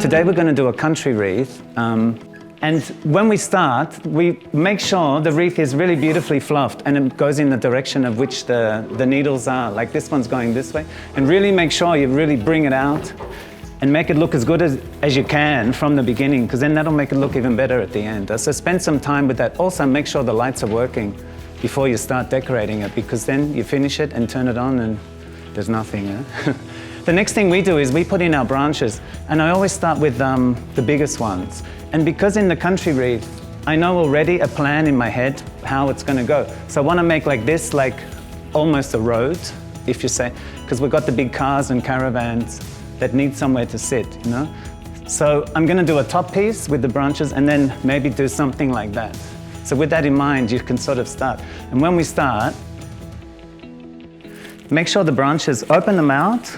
Today we're going to do a country wreath. And when we start, we make sure the wreath is really beautifully fluffed and it goes in the direction of which the needles are. Like this one's going this way. And really make sure you really bring it out and make it look as good as you can from the beginning, because then that'll make it look even better at the end. So spend some time with that. Also make sure the lights are working before you start decorating it, because then you finish it and turn it on and there's nothing. The next thing we do is we put in our branches, and I always start with the biggest ones. And because in the country wreath, I know already a plan in my head how it's going to go. So I want to make like this, like almost a road, if you say, because we've got the big cars and caravans that need somewhere to sit, you know? So I'm going to do a top piece with the branches and then maybe do something like that. So with that in mind, you can sort of start. And when we start, make sure the branches, open them out,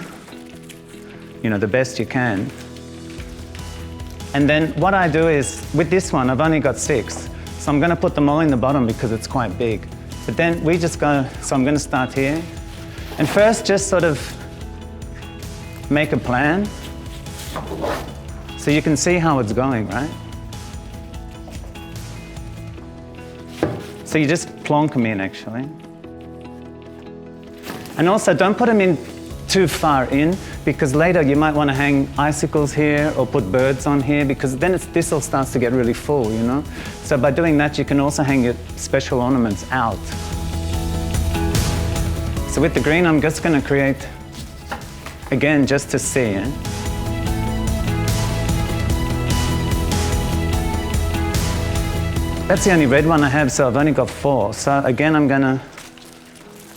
you know, the best you can. And then what I do is, with this one, I've only got 6. So I'm going to put them all in the bottom because it's quite big. But then we just go, so I'm going to start here. And first, just sort of make a plan so you can see how it's going, right? So you just plonk them in, actually. And also, don't put them in too far in, because later you might want to hang icicles here or put birds on here, because then this all starts to get really full, you know? So by doing that, you can also hang your special ornaments out. So with the green, I'm just going to create, again, just to see. That's the only red one I have, so I've only got 4. So again, I'm going to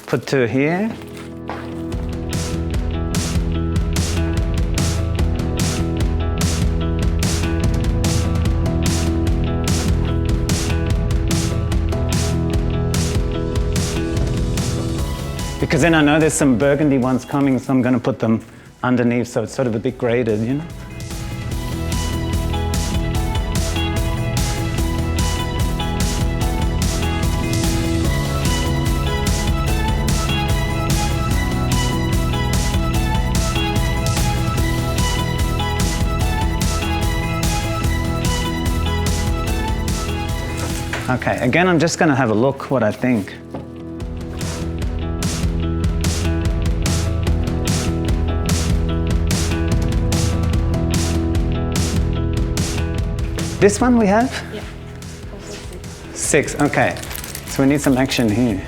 put 2 here. Because then I know there's some burgundy ones coming, so I'm going to put them underneath so it's sort of a bit graded, you know? Okay, again, I'm just going to have a look what I think. This one we have? Yeah, also 6. 6, okay. So we need some action here.